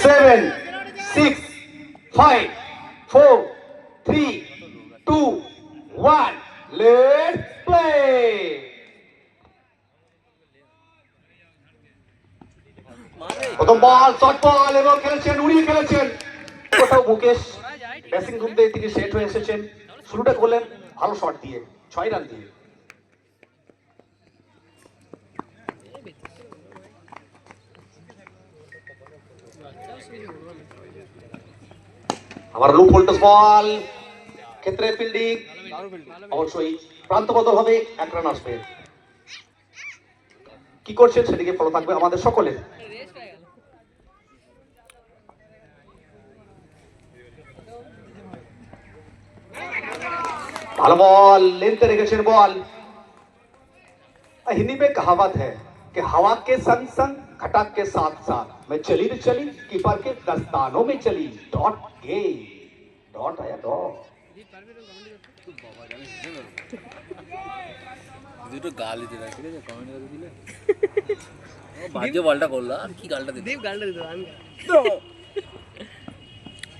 7, 6, 5, 4, 3, 2, 1. Let's play. প্রথম বল, short ball এবং খেলেছেন, উড়িয়ে খেলেছেন। কোথাও মুকেশ ড্রেসিং রুম থেকে তিনি সেট হয়ে এসেছেন। শুরুটা করলেন ভালো শট দিয়ে, 6 রান দিয়ে। আমার লুপ ভোল্টেজ বল, ক্ষেত্রে ফিল্ডিং, অবশ্যই প্রান্ত বদল হবে, 1 রান আসবে। কি করছেন সেদিকে ফলো থাকবে আমাদের সকলের। ভালো বল, लेंथे রেখেছেন বল। हिंदी में कहावत है कि हवा के संग संग खटाक के साथ साथ मैं चली तो चली, कीपर के दस्तानों में चली। डॉट के डॉट आया डॉट। দুটো গাল দিতে রাখি রে কমেন্ট করে দিলে ও বাজে বলটা করলো আর কি গালটা দিতে গালটা দিতে আমি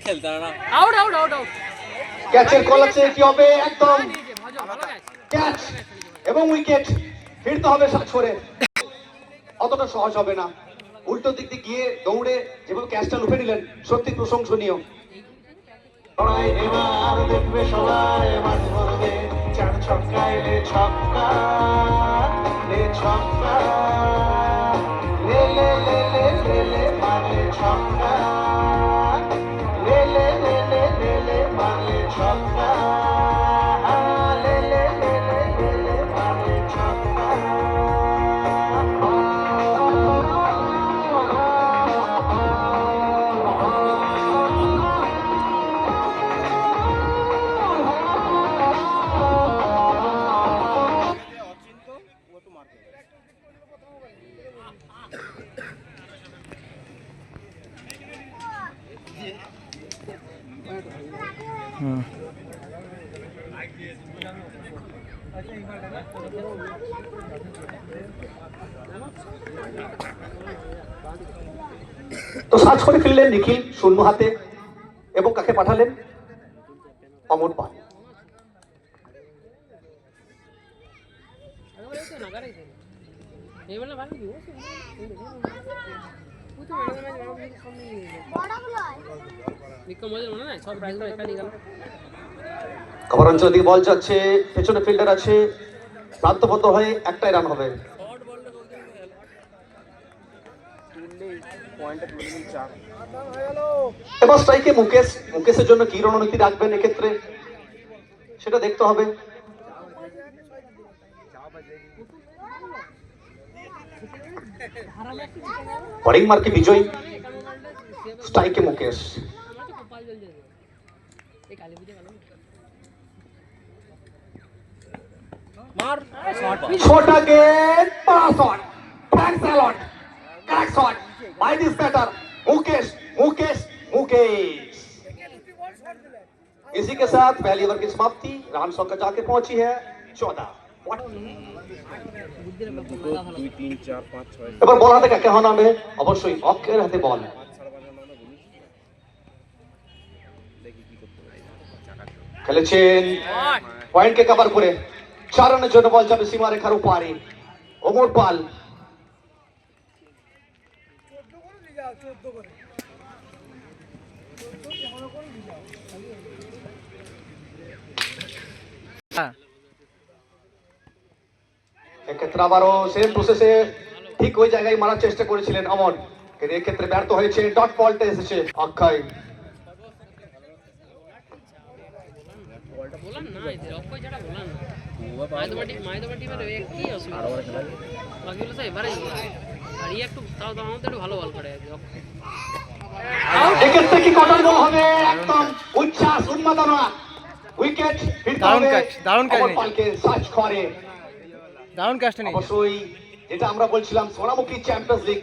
খেলতে না আউট আউট আউট আউট ক্যাচের কল আছে, কি হবে? একদম ক্যাচ এবং উইকেট। ফিরতে হবে সাছরে, অতটা সহজ হবে না। উল্টো দিক দিয়ে গিয়ে দৌড়ে যেভাবে ক্যাচটা লুফে নিলেন, সত্যি প্রশংসনীয়। এবার দেখবে সবাই মাঠ ভরবে, 4 ছক্কায় লে ছক্কা, লে ছক্কা, লে লে লে লে লে লে মারলে ছক্কা, লে লে লে লে লে লে মারলে ছক্কা, লে লে লে লে লে লে মারলে ছক্কা। তো সার্চ করে ফেললেন নিখিল শূন্য হাতে এবং কাকে পাঠালেন? অমর পাল। কভার অঞ্চল দিকে বল যাচ্ছে, পেছনে ফিল্ডার আছে, প্রান্তবদ্ধ হয়ে একটাই রান হবে। এবার স্ট্রাইকে মুকেশ, মুকেশের জন্য কি রণনীতি রাখবেন এক্ষেত্রে সেটা দেখতে হবে। বোলিং মার্কে বিজয়, স্ট্রাইকে মুকেশ। छोटा गेंद, बड़ा shot, flag salute, correct shot by this batter Mukesh Mukesh Mukesh. इसी के साथ पहली ओवर की समाप्ति, रन संख्या जाके पहुंची है 14। এবার বল হাতে কাকে হওয়া নামে? অবশ্যই অক্ষের হাতে বল। খেলেছেন পয়েন্টকে কভার করে, 4 রানের জন্য বল যাবে সীমারেখার ওপারে। ওমর পাল এক্ষেত্রে আবারও সেম প্রসেসে ঠিক ওই জায়গায় মারার চেষ্টা করেছিলেন অমর, কিন্তু এক্ষেত্রে ব্যর্থ হয়েছে। ডট বলটা এসেছে অক্ষয়। এক্ষেত্রে কি কটন বল হবে? একদম উচ্ছ্বাস উন্মাদনা, উইকেট দারুণ পালকে সার্চ করে। দারুণ কাজটা নিয়ে অবশ্যই যেটা আমরা বলছিলাম সোনামুখী চ্যাম্পিয়ন্স লিগ,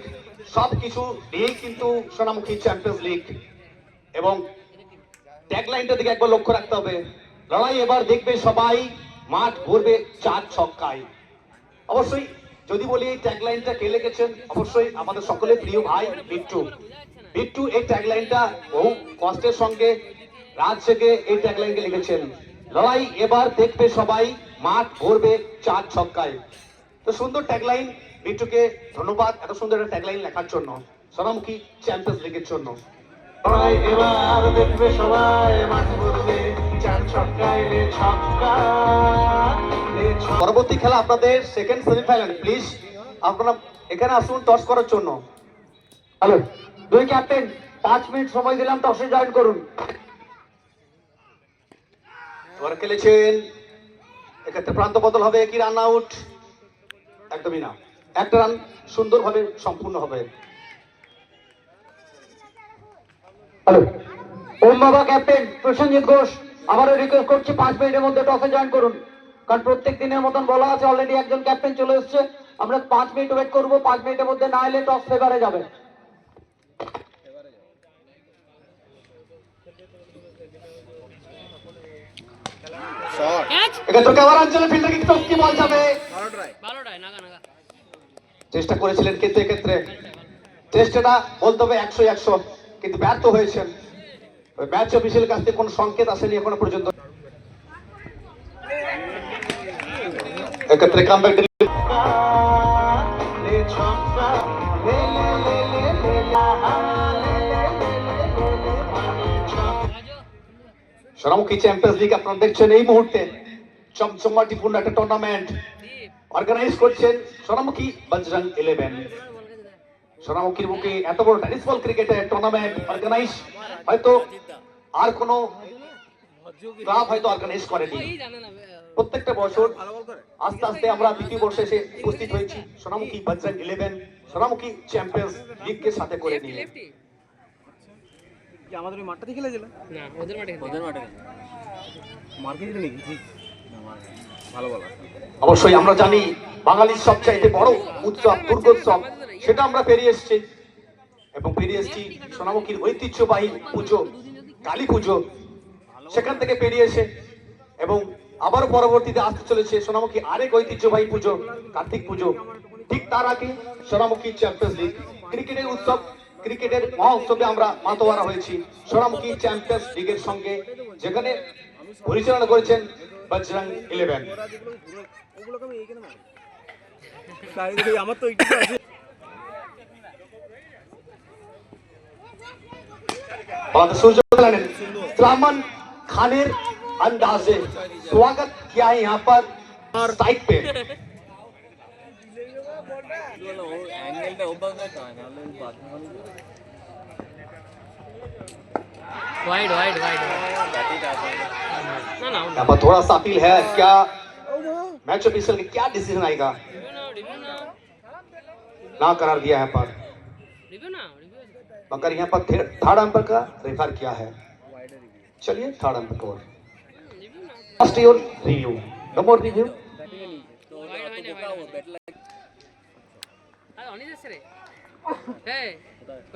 সবকিছু নিয়েই কিন্তু সোনামুখী চ্যাম্পিয়ন্স লিগ। এবং ট্যাগলাইনটা দিকে একবার লক্ষ্য রাখতে হবে, লড়াই এবার দেখবে সবাই, মাঠ ভরবে 4 ছক্কায়। অবশ্যই যদি বলি এই ট্যাগলাইনটা কে লিখেছেন, অবশ্যই আমাদের সকলের প্রিয় ভাই বিট্টু। বিট্টু এই ট্যাগলাইনটা বহু কষ্টের সঙ্গে রাত জেগে এই ট্যাগলাইনকে লিখেছেন, লড়াই এবার দেখবে সবাই, মাঠ ভরবে 4 ছক্কায়। তো সুন্দর ট্যাগলাইন, বিট্টুকে ধন্যবাদ এত সুন্দর একটা ট্যাগলাইন লেখার জন্য, সোনামুখী চ্যাম্পিয়ন্স লিগের জন্য। লড়াই এবার দেখবে সবাই, মাঠ ভরবে 4 ছক্কায় রে ছক্কা। পরবর্তী খেলা আপনাদের সেকেন্ড সেমিফাইনাল, প্লিজ আপনারা এখানে আসুন টস করার জন্য। হ্যালো, 2 ক্যাপ্টেন 5 মিনিট সময় দিলাম, টসে জয়েন করুন। এবার খেলেছেন, এক্ষেত্রে প্রান্ত বদল হবে কি রান আউট? একদমই না, একটা রান সুন্দরভাবে সম্পূর্ণ হবে। হ্যালো, ওম বাবা ক্যাপ্টেন প্রসেনজিৎ ঘোষ আবারও রিকোয়েস্ট করছি 5 মিনিটের মধ্যে টসে জয়েন করুন, কারণ প্রত্যেক দিনের মতন বলা আছে অলরেডি একজন ক্যাপ্টেন চলে এসেছে, আমরা 5 মিনিট ওয়েট করবো, 5 মিনিটের মধ্যে না এলে টস ফেভারে যাবে। এক্ষেত্রে কেওয়ার অঞ্চলে ফিল্ডার কি টপ কি বল যাবে, চেষ্টা করেছিলেন কিন্তু এক্ষেত্রে চেষ্টাটা বলতে হবে 100 কিন্তু ব্যর্থ হয়েছেন। ম্যাচ অফিসিয়াল কাছ থেকে কোনো সংকেত আসেনি এখনো পর্যন্ত। এক্ষেত্রে কামব্যাক সোনামুখী চ্যাম্পিয়ন্স লিগ আপনারা দেখছেন এই মুহূর্তে চমচমাটিপূর্ণ একটা টুর্নামেন্ট অর্গানাইজ করছেন সোনামুখী বজরং 11। সোনামুখীর মুখে এত বড় টেনিস বল ক্রিকেটের টুর্নামেন্ট অর্গানাইজ হয়তো আর কোনো ক্লাব হয়তো অর্গানাইজ করেনি। প্রত্যেকটা বছর আস্তে আস্তে আমরা দ্বিতীয় বর্ষে এসে উপস্থিত হয়েছি সোনামুখী বজরং 11 সোনামুখী চ্যাম্পিয়ন্স লিগকে সাথে করে নিয়ে। আমাদের ওই মাঠটাতে খেলেছিল না, ওদের মাঠে মার্কেটে নাকি ভালো ভালো। অবশ্যই আমরা জানি বাঙালির সবচাইতে বড় উৎসব দুর্গোৎসব, সেটা আমরা পেরিয়ে এসেছি এবং পেরিয়ে এসেছি সোনামুখীর ঐতিহ্যবাহী পুজো কালী পুজো, সেখান থেকে পেরিয়ে এসে এবং আবার পরবর্তীতে আসতে চলেছে সোনামুখী আরেক ঐতিহ্যবাহী পুজো কার্তিক পুজো। ঠিক তার আগে সোনামুখী চ্যাম্পিয়ন্স লিগ ক্রিকেটের উৎসব, ক্রিকেটের মহা উৎসবে আমরা মাতোয়ারা হয়েছি সোনামুখী চ্যাম্পিয়ন্স লিগের সঙ্গে, যেখানে পরিচালনা করেছেন বজরং 11। আমার তো একটু আছে सलमान खानेर अंदाजे स्वागत किया है यहाँ पर साइड पे। वाइड वाइड वाइड ना ना यहाँ पर थोड़ा सा अपील है, क्या मैच ऑफिशियल के क्या डिसीजन आएगा? ना करार दिया है पर मगर यहाँ पर थर्ड अंपायर का रेफर किया है। चलिए थर्ड अंपायर को first your review, no more review.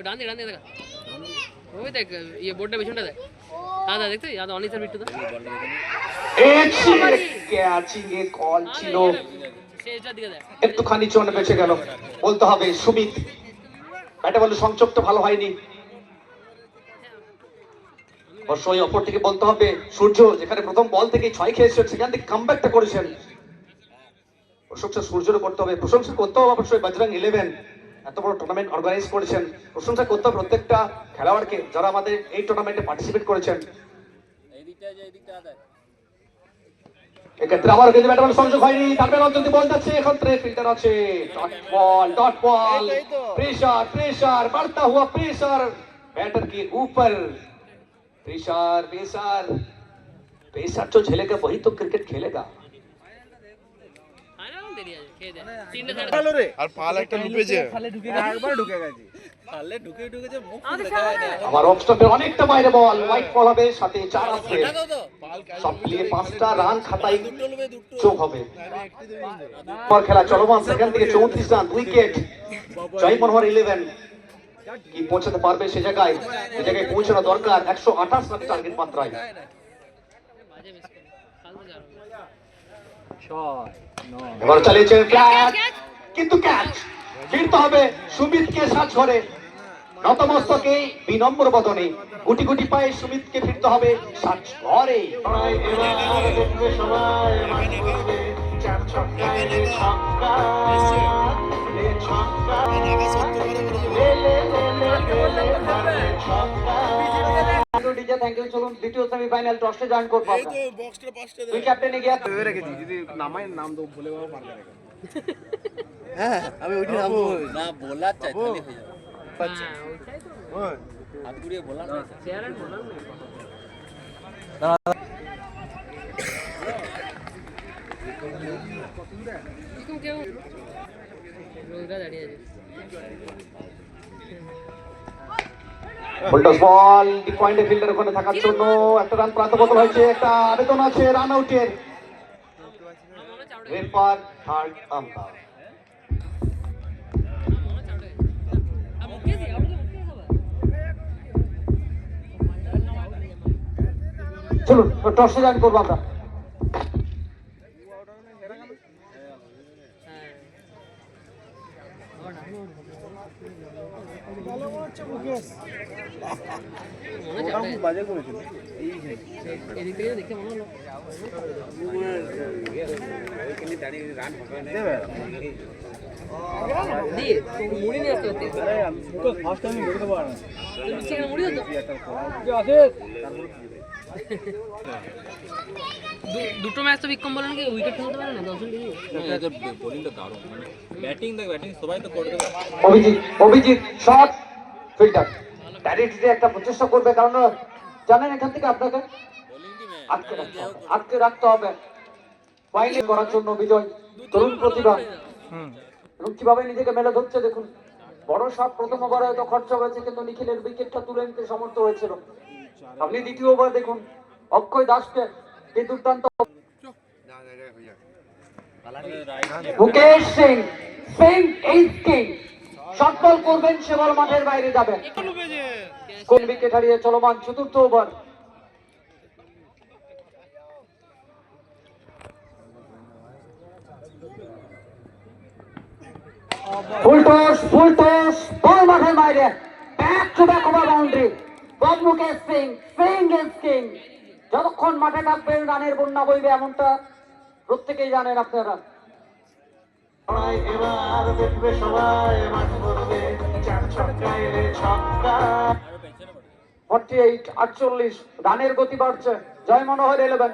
Dance दे देखा वो देख ये बोर्ड पिछन देख दादा देखते याद অনিস আর বিট্টু দা ক্যাচিংয়ে কল ছিল, শেষটা দিকে দেখ একটুখানি চোট বেঁচে গেল বলতে হবে। সুমিত ব্যাটে বলে সংযোগটা ভালো হয়নি, অবশ্যই অপর থেকে বলতে হবে সূর্য যেখানে প্রথম বল থেকে 6 খেয়েছেন সেখান থেকে কামব্যাকটা করেছেন, প্রশংসা সূর্যের করতে হবে, প্রশংসা করতে হবে অবশ্যই বজরং 11 এত বড় টুর্নামেন্ট অর্গানাইজ করেছেন, প্রশংসা করতে হবে প্রত্যেকটা খেলোয়াড়কে যারা আমাদের এই টুর্নামেন্টে পার্টিসিপেট করেছেন। এক্ষেত্রে আবার কিন্তু ব্যাটে বল সংযোগ হয়নি, তারপরে অন্তত বল যাচ্ছে, এক্ষেত্রে ফিল্ডার আছে, डॉट बॉल प्रेशर प्रेशर बढ़ता हुआ प्रेशर बैटर के ऊपर, प्रेशर प्रेशर प्रेशर जो झेलेगा वही तो क्रिकेट खेलेगा। আর পাল একটা ঢুকেছে একবার ঢুকে গেছে পালে ঢুকেছে মুখ আমার অফ স্টম্পের অনেকটা বাইরে বল, হোয়াইট বল হবে, সাথে 4 আসবে, সব মিলিয়ে 5টা রান খাতায় যোগ হবে। পর খেলা চলমান, সেখান থেকে 34 রান 2 উইকেট, জয় মনোহর 11 কি পৌঁছাতে পারবে সে জায়গায়, যে জায়গায় পৌঁছানো দরকার 128 রান টার্গেট মাত্রায়। এবার চালিয়েছে ক্যাচ, কিন্তু ক্যাচ ফিরতে হবে সুমিতকে সাজ করে, নতমস্তকে বিনম্র বদনে গুটি গুটি পায়ে সুমিতকে ফিরতে হবে সাজ ঘরে। এবার দেখবে সবাই মাঠ ভরবে, চার ছক্কায় লে ছক্কা, লে ছক্কা, লে লে লে লে লে মারলে ছক্কা। DJ thank you. চলুন দ্বিতীয় সেমিফাইনাল টসে জয়েন করবো আমরা। তুই ক্যাপ্টেনে গিয়া রেখেছি যদি নামায় নাম তো বলে বাবা পার করে। হ্যাঁ আমি ওইটা নাম না বলার চাই তাহলে হয়ে যাবে। আচ্ছা ওইটাই তো হাত ঘুরিয়ে বলার না চেয়ার আর বললাম না এরকম কেউ রোজা দাঁড়িয়ে আছে ফুলটস বল ডিপ পয়েন্টে ফিল্ডার ওখানে থাকার জন্য একটা রান প্রান্ত বদল হয়েছে, একটা আবেদন আছে রান আউটের। Refer third umpire. চলুন টসে জয়েন করবো আমরা। বাজে করেছিল এদিক থেকে দেখে মনে হলো দিয়ে মুড়ি নিয়ে আসতে হতে ফার্স্ট টাইম বেরোতে পারে না সেখানে মুড়ি হতো দুটো ম্যাচ তো বিক্রম বলেন কি উইকেট ফেলতে পারে না 10 জন দিয়ে এদের বোলিংটা দারুণ মানে ব্যাটিং সবাই তো করতে পারে। অভিজিৎ শট ফিল্ডার ডাইরেক্ট যে একটা প্রচেষ্টা করবে, কারণ জানেন এখান থেকে আপনাকে বোলিং টিমে আটকে রাখতে হবে ফাইনাল করার জন্য। বিজয় তরুণ প্রতিভা এবং কিভাবে নিজেকে মেলে ধরছে দেখুন। বড় শট প্রথম ওভারে হয়তো খরচা হয়েছে, কিন্তু নিখিলের উইকেটটা তুলে নিতে সমর্থ হয়েছিল। আপনি দ্বিতীয় ওভার দেখুন অক্ষয় দাসকে কি দুর্দান্ত। Mukesh Singh Singh is king. Short ball করবেন, সে বল মাঠের বাইরে যাবে। কোন উইকেট হারিয়ে চলমান চতুর্থ ওভার। ফুল টস বল মাঠের বাইরে, back to back over boundary from Mukesh Singh. Singh is king. যতক্ষণ মাঠে থাকবেন রানের বন্যা বইবে, এমনটা প্রত্যেকেই জানেন আপনারা। এবার দেখবে সবাই মাঠ ভরবে, চার ছক্কায় লে ছক্কা। 48-48 রানের গতি বাড়ছে। জয় মনোহর 11।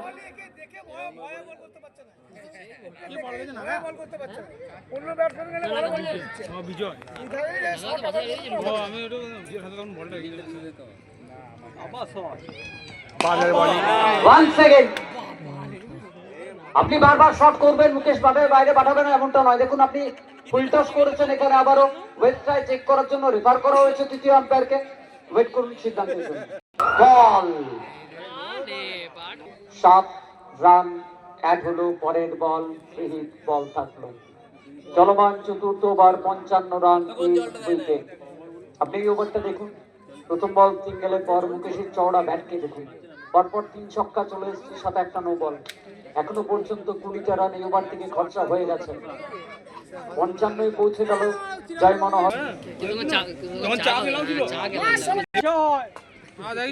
আপনি বারবার শট করবেন, মুকেশ মাঠের বাইরে পাঠাবেন এমনটা নয়। দেখুন আপনি ফুল টস করেছেন, এখানে আবারও ওয়েবসাইট চেক করার জন্য রেফার করা হয়েছে তৃতীয় আম্পায়ারকে। ওয়েট করুন সিদ্ধান্ত। বল 7 রান অ্যাড হলো। পরের বল ফ্রি হিট বল থাকলো। চলমান চতুর্থ ওভার 55 রান 3 উইকেট। আপনি এই ওভারটা দেখুন। প্রথম বল সিঙ্গেলের পর মুকেশের চওড়া ব্যাটকে দেখুন, পরপর 3 ছক্কা চলে এসেছে, সাথে একটা নো বল। এখনো পর্যন্ত 20টা রান এই ওভার থেকে খরচা হয়ে গেছে। 55 পৌঁছে গেল জয় মনোহর।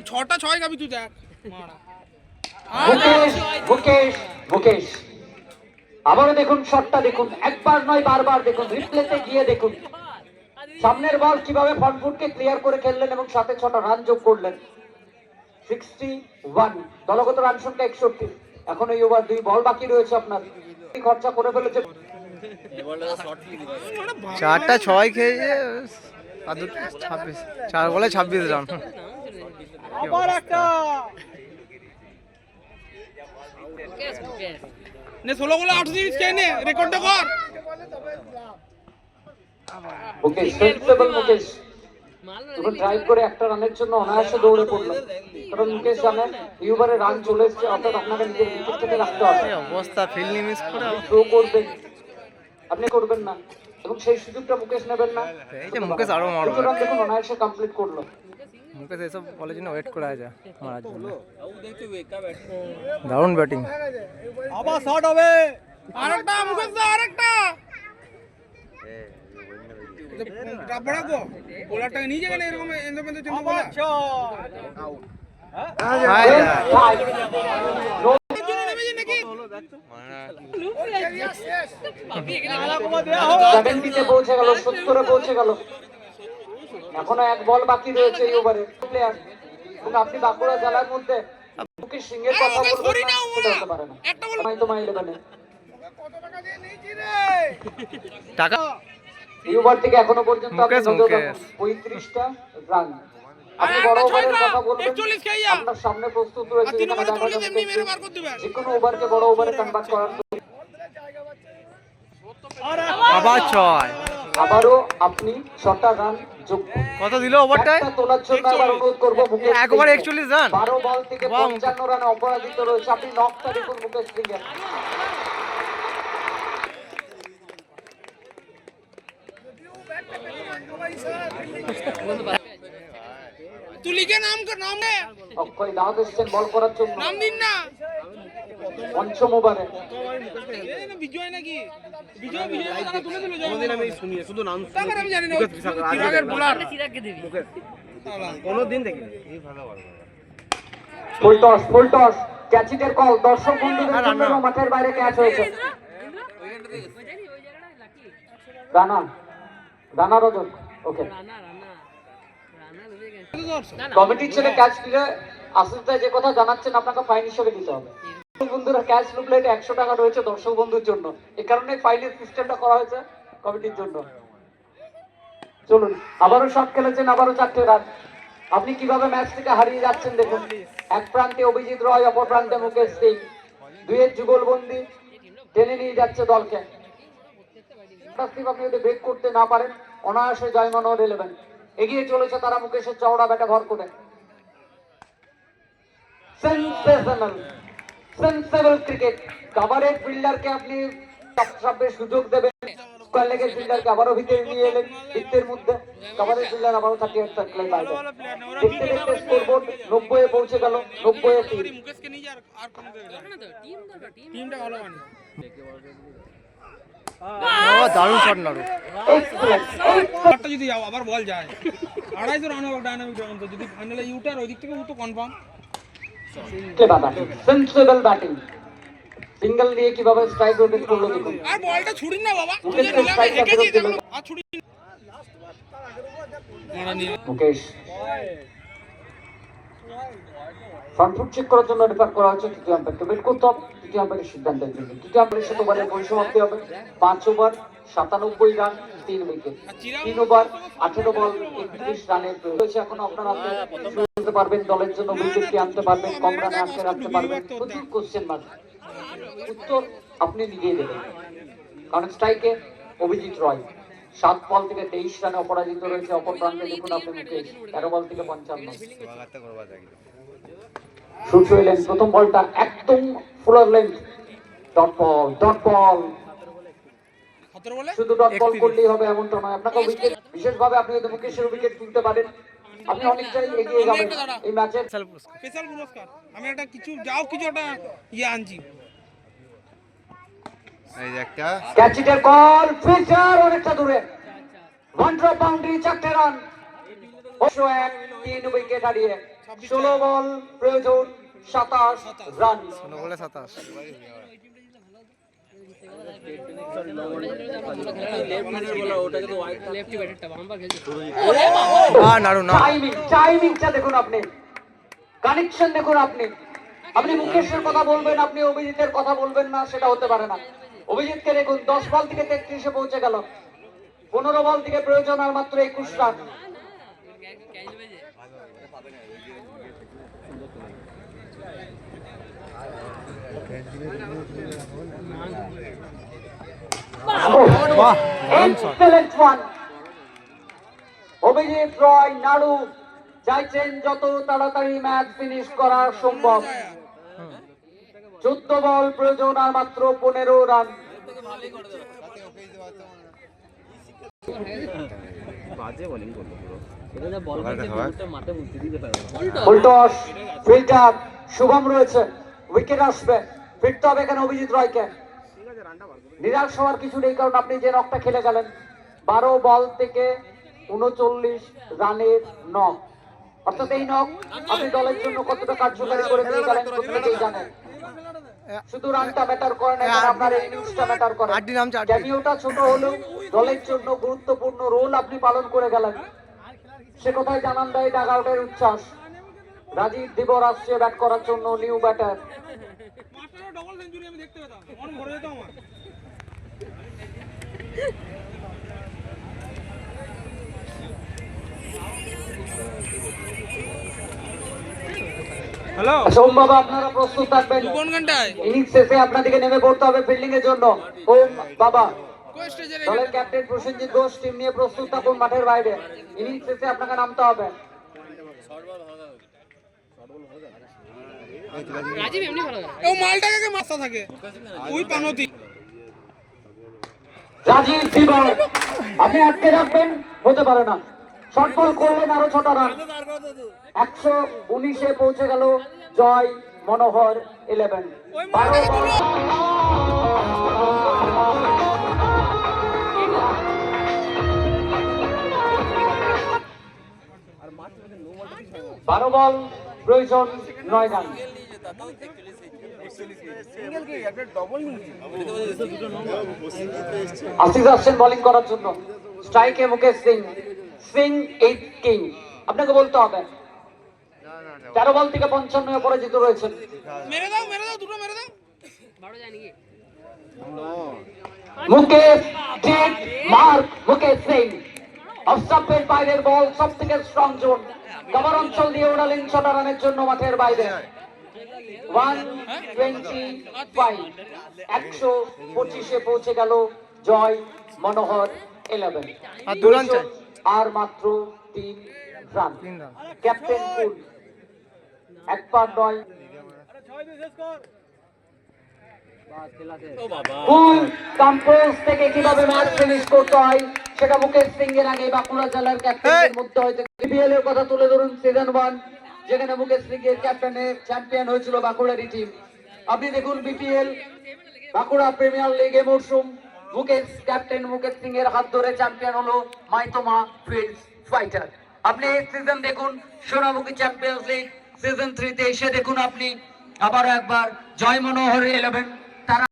6টা 6 গাবি তুই দেখ। মুকেশ আবারও দেখুন শটটা দেখুন, একবার নয় বারবার দেখুন, রিপ্লেতে গিয়ে দেখুন সামনের বল কিভাবে ফ্রন্ট ফুটকে ক্লিয়ার করে খেললেন এবং সাথে 6টা রান যোগ করলেন। 61 দলগত রান সংখ্যা 61। এখন এই ওভার 2 বল বাকি রয়েছে আপনার। খরচা করে ফেলেছে। 4টা 6 খেয়েছে আর 26 4 বলে 26 রান। আবার একটা নে 16 বলে 38 কে নে রেকর্ডটা কর। মুকেশ সেন্সেবল মুকেশ এখন ড্রাইভ করে একটা রানের জন্য অনায়াসে দৌড়ে পড়লো, কারণ মুকেশ জানেন এই ওভারে রান চলে এসেছে, অর্থাৎ আপনাকে নিজের উইকেট থেকে রাখতে হবে। এই অবস্থা ফিল্ডিং মিস করে থ্রো করবেন, আপনি করবেন না এবং সেই সুযোগটা মুকেশ নেবেন না। এই যে মুকেশ আরো মারবে। সুতরাং দেখুন অনায়াসে কমপ্লিট করলো। মুকেশ এসব বলের জন্য ওয়েট করে আছে মারার জন্য। দারুণ ব্যাটিং। আবার শট হবে। আরেকটা মুকেশ দা আরেকটা। সেভেন্টিতে পৌঁছে গেল, 70-এ পৌঁছে গেল। এখনো এক বল বাকি রয়েছে এই ওভারে প্লেয়ার, এবং আপনি বাঁকুড়া জেলার মধ্যে মুকেশ সিং এর কথা বলবেন না, সেটা হতে পারে না। তো মাই 11-এ টাকা এই ওভার থেকে এখনো পর্যন্ত আপনি মুকেশ, নজর রাখুন, মুকেশ। 35টা রান। আপনি বড় ওভারের কথা বলবেন, আপনার সামনে প্রস্তুত রয়েছে যেখানে দেখা যাচ্ছে যে কোনো ওভারকে বড় ওভারে কনভার্ট করার জন্য। আবার 6। আবারও আপনি 6টা রান যোগ্য। কত দিল ওভারটায়? একটা তোলার জন্য আবার অনুরোধ করবো মুকেশ এক ওভারে সিংকে। 41 রান। 12 বল থেকে বাহ, 55 রানে অপরাজিত রয়েছে। আপনি নকটা দেখুন মুকেশ সিংয়ের। অক্ষয় দাস এসছেন বল করার জন্য পঞ্চম ওভারে। চিরাগকে দিবি ফুল টস ক্যাচিটের কল দর্শক বন্ধুদের জন্য এবং মাঠের বাইরে ক্যাচ হয়েছে। রানা রজক ওকে কমিটির ছেলে ক্যাচ দিলে আসিফ ভাই যে কথা জানাচ্ছেন আপনাকে ফাইন হিসেবে দিতে হবে। বন্ধুরা ক্যাচ লুকলে 100 টাকা রয়েছে দর্শক বন্ধুর জন্য, এই কারণে ফাইনের সিস্টেমটা করা হয়েছে কমিটির জন্য। চলুন আবারও শট খেলেছেন, আবারও 4টে রান। আপনি কিভাবে ম্যাচ থেকে হারিয়ে যাচ্ছেন দেখুন। এক প্রান্তে অভিজিৎ রয়, অপর প্রান্তে মুকেশ সিং, দুইয়ের যুগলবন্দি টেনে নিয়ে যাচ্ছে দলকে। আপনি যদি ব্রেক করতে না পারেন অনায়াসে জয়মান ওভার 11 এগিয়ে চলেছে তারা মুকেশের চওড়া ব্যাটে ভর করে। Sensible cricket. কভারেজ ফিল্ডারকে আপনি সুযোগ দেবেন, লেগের ফিল্ডারকে আবারও ভিতরে নিয়ে এলেন, বৃত্তের মধ্যে কভারেজ ফিল্ডার আবারও 38 সার্কেল বাইরে। দেখতে দেখতে স্কোরবোর্ড 90-এ পৌঁছে গেল, 90-এ 3। দারুণ শট নাড়ু। যদি আবার বল যায় 250 রান হবে ডায়নামিক অন্তত, যদি ফাইনালে ইউটার ওই দিক থেকে ও তো কনফার্ম। Sensible batting. সিঙ্গেল দিয়ে কিভাবে স্ট্রাইক রোটেট করলো দেখুন। আর বলটা ছুড়িন না বাবা, মুকেশ স্ট্রাইকটা ফেরত দিল। আর ছুড়িন মুকেশ ফ্রন্ট ফুট চেক করার জন্য রেফার করা হচ্ছে তৃতীয় আম্পায়ারকে বের করতে হবে তৃতীয় আম্পায়ারের সিদ্ধান্তের জন্য। তৃতীয় আম্পায়ারের সাথে ওভারের পরিসমাপ্তি হবে 5 ওভার 97 রান 3 উইকেট। 3 ওভার 18 বল 31 রানের রয়েছে। এখন আপনারা আনতে পারবেন দলের জন্য উইকেট কি আনতে পারবেন, কম রানে আটকে রাখতে পারবেন, প্রচুর কোশ্চেন মার্ক। উত্তর আপনি নিজেই দেবেন, কারণ স্ট্রাইকে অভিজিৎ রয় 7 বল থেকে 23 রানে অপরাজিত রয়েছে। অপর প্রান্তে দেখুন আপনি মুকেশ 13 বল থেকে 55। শুট হইলেন প্রথম বলটা একদম ফুলার লেন্থ, ডট বল। শুধু ডট বল করলেই হবে এমনটা নয়, আপনাকে উইকেট বিশেষভাবে আপনি যদি মুকেশের উইকেট তুলতে পারেন আপনি অনেকটাই এগিয়ে যাবেন এই ম্যাচের। স্পেশাল পুরস্কার আমি একটা কিছু একটা আনছি। এই যে একটা ক্যাচিটের কল, ফিচার অনেকটা দূরে, ওয়ান ড্রপ বাউন্ডারি, 4টে রান। 3 উইকেট হারিয়ে 16 বল প্রয়োজন 27 রান। 16 বলে 27। নাড়ু না। টাইমিংটা দেখুন আপনি, কানেকশন দেখুন আপনি। আপনি মুকেশের কথা বলবেন, আপনি অভিজিতের কথা বলবেন না, সেটা হতে পারে না। অভিজিৎকে দেখুন 10 বল থেকে 33-এ পৌঁছে গেল। 15 বল থেকে প্রয়োজন আর মাত্র 21 রান। Excellent one. অভিজিৎ রয় নাড়ু চাইছেন যত তাড়াতাড়ি ম্যাচ ফিনিশ করা সম্ভব। 14 বল প্রয়োজন আর মাত্র 15 রান। ফুলটস ফিল্টার শুভম রয়েছে, উইকেট আসবে, ফিরতে হবে এখানে অভিজিৎ রয়কে। নিরাশ হওয়ার কিছু নেই, কারণ আপনি যে নকটা খেলে গেলেন 12 বল থেকে 39 রানের নক। অর্থাৎ এই নক আপনি দলের জন্য কতটা কার্যকারী করে দিয়ে গেলেন প্রত্যেকেই জানেন। শুধু রানটা ম্যাটার করে না, এখানে আপনার ইনিংসটা ম্যাটার করে। ক্যামিওটা ছোট হলেও দলের জন্য গুরুত্বপূর্ণ রোল আপনি পালন করে গেলেন, সে কথাই জানান দেয় ডাগআউটের উচ্ছ্বাস। রাজীব দিবর আসছে ব্যাট করার জন্য, নিউ ব্যাটার। সোম বাবা আপনারা প্রস্তুত থাকবেন, ইনিংস শেষে আপনাদেরকে নেমে পড়তে হবে ফিল্ডিং এর জন্য। ওম বাবা দলের ক্যাপ্টেন প্রসেনজিৎ ঘোষ টিম নিয়ে প্রস্তুত থাকুন মাঠের বাইরে, ইনিংস শেষে আপনাকে নামতে হবে। রাজীব এমনি ভালো করে। ও মালটাকে মাথা থাকে ওই পানতি রাজীব দিবর আপনি আটকে রাখবেন, হতে পারে না। শর্ট বল করলেন, আরো 6টা রান। 119-এ পৌঁছে গেল জয় মনোহর 11। 12 বল 12 বল প্রয়োজন 9 রান। আশিস আসছেন বোলিং করার জন্য, স্ট্রাইকে মুকেশ সিং। সিং 8 কিং, আপনাকে বলতে হবে 13 বল থেকে 55 অপরাজিত রয়েছেন। মেরে দাও দুটো মেরে দাও। বড় যায় নাকি? মুকেশ ঠিক মার্ক, মুকেশ সিং অফ স্টাম্পের বাইরের বল, সব থেকে স্ট্রং জোন, কভার অঞ্চল দিয়ে ওড়ালেন 6টা রানের জন্য মাঠের বাইরে। 125, 125-এ পৌঁছে গেল জয় মনোহর 11। আর 2 রান চাই, আর মাত্র 3 রান। ক্যাপ্টেন কুল একবার নয়, কুল কম্পোজ থেকে কিভাবে ম্যাচ ফিনিশ করতে হয় সেটা মুকেশ সিং এর আগে বাঁকুড়া জেলার ক্যাপ্টেনের মধ্যে হয়তো বিপিএল এর কথা তুলে ধরুন সিজন 1, যেখানে মুকেশ সিং এর ক্যাপ্টেনে চ্যাম্পিয়ন হয়েছিল বাঁকুড়ারই টিম। আপনি দেখুন বিপিএল বাঁকুড়া প্রিমিয়ার লিগে মরশুম, ক্যাপ্টেন মুকেশ সিং এর হাত ধরে চ্যাম্পিয়ন হলো মাইতোমা ফিল্ডস ফাইটার। আপনি এই সিজন দেখুন সোনামুখী চ্যাম্পিয়ন্স লিগ সিজন 3 তে এসে দেখুন আপনি আবারও একবার জয় মনোহর 11